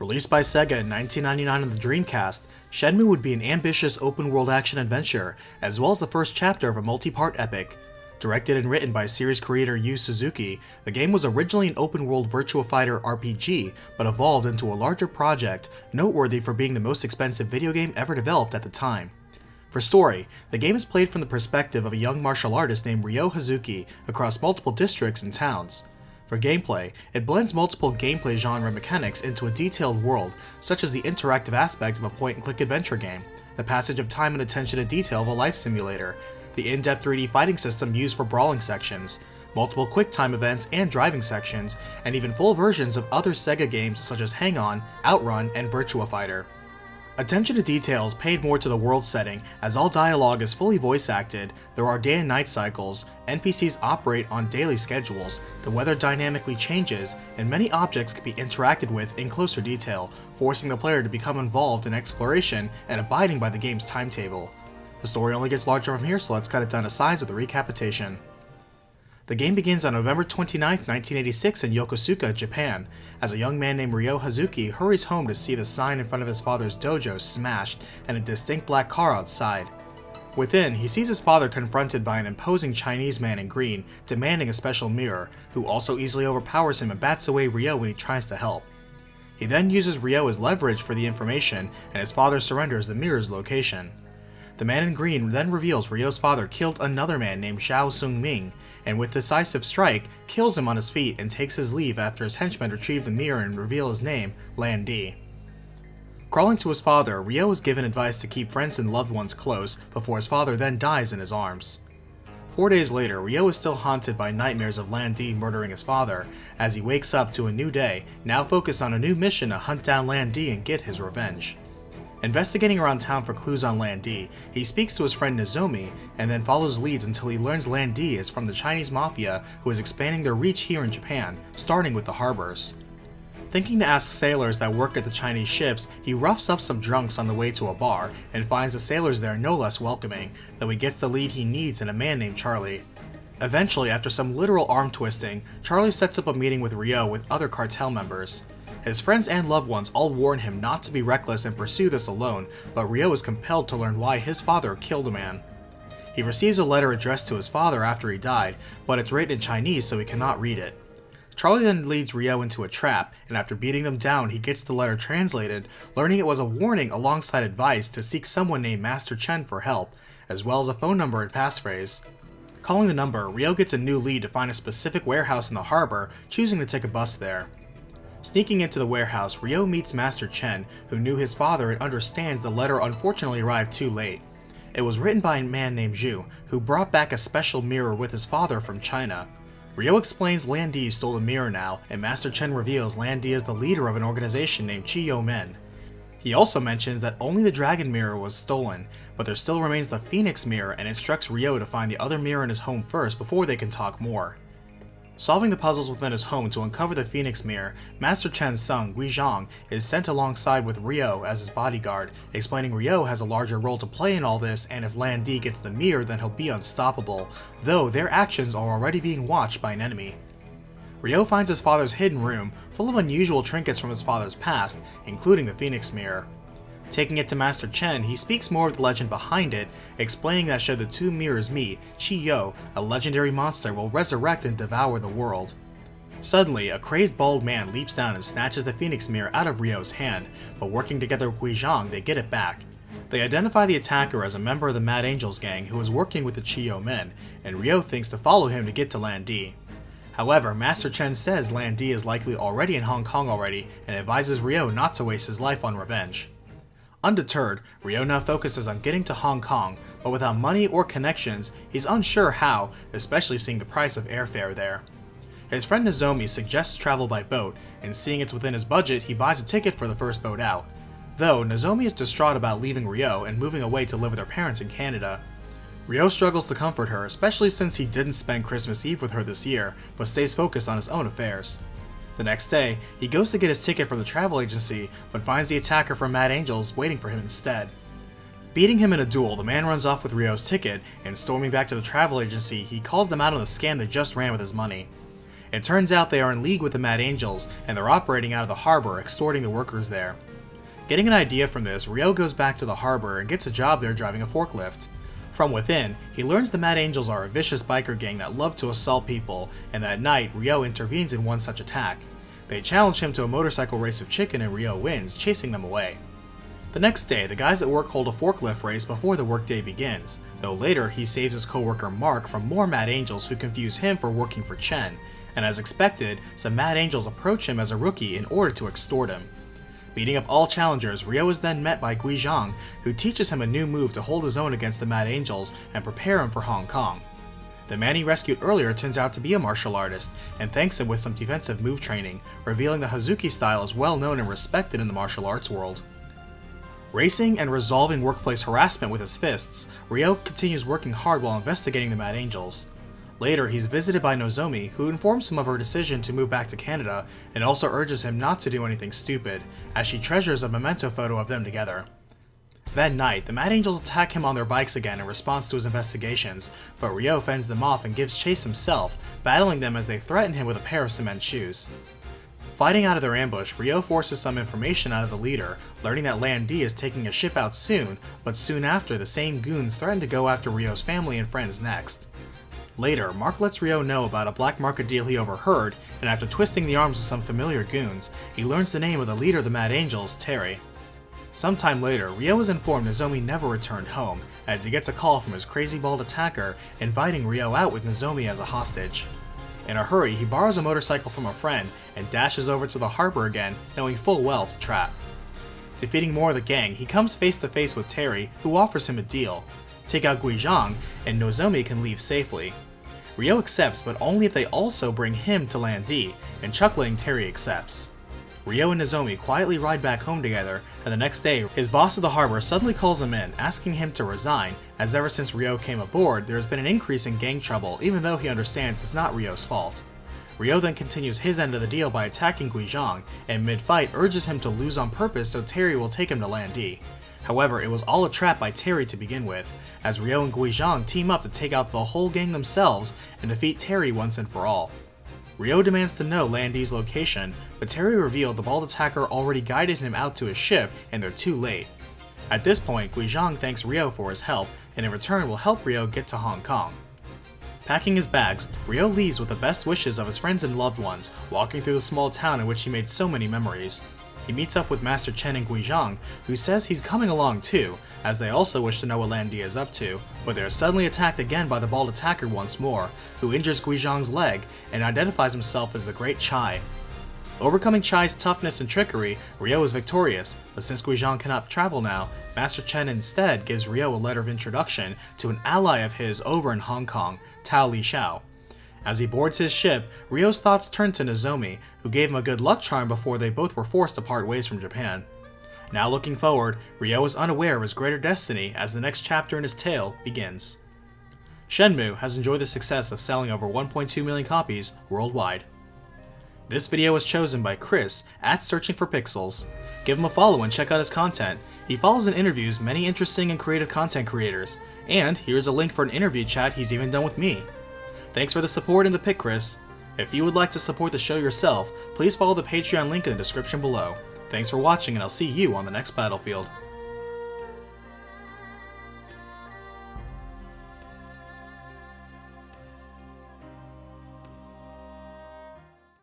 Released by Sega in 1999 on the Dreamcast, Shenmue would be an ambitious open-world action-adventure, as well as the first chapter of a multi-part epic. Directed and written by series creator Yu Suzuki, the game was originally an open-world Virtua Fighter RPG, but evolved into a larger project, noteworthy for being the most expensive video game ever developed at the time. For story, the game is played from the perspective of a young martial artist named Ryo Hazuki across multiple districts and towns. For gameplay, it blends multiple gameplay genre mechanics into a detailed world, such as the interactive aspect of a point-and-click adventure game, the passage of time and attention to detail of a life simulator, the in-depth 3D fighting system used for brawling sections, multiple quick-time events and driving sections, and even full versions of other Sega games such as Hang-On, Outrun, and Virtua Fighter. Attention to detail is paid more to the world setting, as all dialogue is fully voice-acted, there are day and night cycles, NPCs operate on daily schedules, the weather dynamically changes, and many objects can be interacted with in closer detail, forcing the player to become involved in exploration and abiding by the game's timetable. The story only gets larger from here, so let's cut it down to size with a RECAPitation. The game begins on November 29, 1986 in Yokosuka, Japan, as a young man named Ryo Hazuki hurries home to see the sign in front of his father's dojo smashed and a distinct black car outside. Within, he sees his father confronted by an imposing Chinese man in green, demanding a special mirror, who also easily overpowers him and bats away Ryo when he tries to help. He then uses Ryo as leverage for the information, and his father surrenders the mirror's location. The man in green then reveals Ryo's father killed another man named Xiao Sung-ming, and with decisive strike, kills him on his feet and takes his leave after his henchmen retrieve the mirror and reveal his name, Lan Di. Crawling to his father, Ryo is given advice to keep friends and loved ones close before his father then dies in his arms. 4 days later, Ryo is still haunted by nightmares of Lan Di murdering his father, as he wakes up to a new day, now focused on a new mission to hunt down Lan Di and get his revenge. Investigating around town for clues on Lan Di, he speaks to his friend Nozomi, and then follows leads until he learns Lan Di is from the Chinese mafia who is expanding their reach here in Japan, starting with the harbors. Thinking to ask sailors that work at the Chinese ships, he roughs up some drunks on the way to a bar, and finds the sailors there no less welcoming, though he gets the lead he needs in a man named Charlie. Eventually, after some literal arm twisting, Charlie sets up a meeting with Ryo with other cartel members. His friends and loved ones all warn him not to be reckless and pursue this alone, but Ryo is compelled to learn why his father killed a man. He receives a letter addressed to his father after he died, but it's written in Chinese so he cannot read it. Charlie then leads Ryo into a trap, and after beating them down he gets the letter translated, learning it was a warning alongside advice to seek someone named Master Chen for help, as well as a phone number and passphrase. Calling the number, Ryo gets a new lead to find a specific warehouse in the harbor, choosing to take a bus there. Sneaking into the warehouse, Ryo meets Master Chen, who knew his father and understands the letter unfortunately arrived too late. It was written by a man named Zhu, who brought back a special mirror with his father from China. Ryo explains Lan Di stole the mirror now, and Master Chen reveals Lan Di is the leader of an organization named Chiyo Men. He also mentions that only the dragon mirror was stolen, but there still remains the phoenix mirror and instructs Ryo to find the other mirror in his home first before they can talk more. Solving the puzzles within his home to uncover the Phoenix Mirror, Master Chen's son, Guizhang, is sent alongside with Ryo as his bodyguard, explaining Ryo has a larger role to play in all this, and if Lan Di gets the mirror then he'll be unstoppable, though their actions are already being watched by an enemy. Ryo finds his father's hidden room, full of unusual trinkets from his father's past, including the Phoenix Mirror. Taking it to Master Chen, he speaks more of the legend behind it, explaining that should the two mirrors meet, Chiyo, a legendary monster, will resurrect and devour the world. Suddenly, a crazed bald man leaps down and snatches the Phoenix Mirror out of Ryo's hand, but working together with Guizhang, they get it back. They identify the attacker as a member of the Mad Angels gang who is working with the Chiyo men, and Ryo thinks to follow him to get to Lan Di. However, Master Chen says Lan Di is likely already in Hong Kong already, and advises Ryo not to waste his life on revenge. Undeterred, Ryo now focuses on getting to Hong Kong, but without money or connections, he's unsure how, especially seeing the price of airfare there. His friend Nozomi suggests travel by boat, and seeing it's within his budget, he buys a ticket for the first boat out. Though, Nozomi is distraught about leaving Ryo and moving away to live with her parents in Canada. Ryo struggles to comfort her, especially since he didn't spend Christmas Eve with her this year, but stays focused on his own affairs. The next day, he goes to get his ticket from the travel agency, but finds the attacker from Mad Angels waiting for him instead. Beating him in a duel, the man runs off with Ryo's ticket, and storming back to the travel agency, he calls them out on the scam they just ran with his money. It turns out they are in league with the Mad Angels, and they're operating out of the harbor, extorting the workers there. Getting an idea from this, Ryo goes back to the harbor and gets a job there driving a forklift. From within, he learns the Mad Angels are a vicious biker gang that love to assault people, and that night, Ryo intervenes in one such attack. They challenge him to a motorcycle race of chicken and Ryo wins, chasing them away. The next day, the guys at work hold a forklift race before the workday begins, though later he saves his co-worker Mark from more Mad Angels who confuse him for working for Chen, and as expected, some Mad Angels approach him as a rookie in order to extort him. Beating up all challengers, Ryo is then met by Gui Zhang, who teaches him a new move to hold his own against the Mad Angels and prepare him for Hong Kong. The man he rescued earlier turns out to be a martial artist, and thanks him with some defensive move training, revealing the Hazuki style is well known and respected in the martial arts world. Racing and resolving workplace harassment with his fists, Ryo continues working hard while investigating the Mad Angels. Later, he's visited by Nozomi, who informs him of her decision to move back to Canada, and also urges him not to do anything stupid, as she treasures a memento photo of them together. That night, the Mad Angels attack him on their bikes again in response to his investigations, but Ryo fends them off and gives chase himself, battling them as they threaten him with a pair of cement shoes. Fighting out of their ambush, Ryo forces some information out of the leader, learning that Land D is taking a ship out soon, but soon after the same goons threaten to go after Ryo's family and friends next. Later, Mark lets Ryo know about a black market deal he overheard, and after twisting the arms of some familiar goons, he learns the name of the leader of the Mad Angels, Terry. Sometime later, Ryo is informed Nozomi never returned home, as he gets a call from his crazy bald attacker inviting Ryo out with Nozomi as a hostage. In a hurry, he borrows a motorcycle from a friend and dashes over to the harbor again, knowing full well to trap. Defeating more of the gang, he comes face to face with Terry, who offers him a deal. Take out Gui Zhang, and Nozomi can leave safely. Ryo accepts, but only if they also bring him to Land D, and chuckling, Terry accepts. Ryo and Nozomi quietly ride back home together, and the next day, his boss at the harbor suddenly calls him in, asking him to resign, as ever since Ryo came aboard, there has been an increase in gang trouble, even though he understands it's not Ryo's fault. Ryo then continues his end of the deal by attacking Gui Zhang, and mid-fight urges him to lose on purpose so Terry will take him to Land D. However, it was all a trap by Terry to begin with, as Ryo and Gui Zhang team up to take out the whole gang themselves and defeat Terry once and for all. Ryo demands to know Land D's location, but Terry revealed the bald attacker already guided him out to his ship and they're too late. At this point, Gui Zhang thanks Ryo for his help, and in return will help Ryo get to Hong Kong. Packing his bags, Ryo leaves with the best wishes of his friends and loved ones, walking through the small town in which he made so many memories. He meets up with Master Chen and Gui Zhang, who says he's coming along too, as they also wish to know what Land D is up to, but they are suddenly attacked again by the bald attacker once more, who injures Gui Zhang's leg and identifies himself as the Great Chai. Overcoming Chai's toughness and trickery, Ryo is victorious, but since Gui Zhang cannot travel now, Master Chen instead gives Ryo a letter of introduction to an ally of his over in Hong Kong, Tao Li Xiao. As he boards his ship, Ryo's thoughts turn to Nozomi, who gave him a good luck charm before they both were forced to part ways from Japan. Now looking forward, Ryo is unaware of his greater destiny as the next chapter in his tale begins. Shenmue has enjoyed the success of selling over 1.2 million copies worldwide. This video was chosen by Chris at Searching for Pixels. Give him a follow and check out his content. He follows and interviews many interesting and creative content creators, and here's a link for an interview chat he's even done with me. Thanks for the support and the pick, Chris. If you would like to support the show yourself, please follow the Patreon link in the description below. Thanks for watching, and I'll see you on the next battlefield.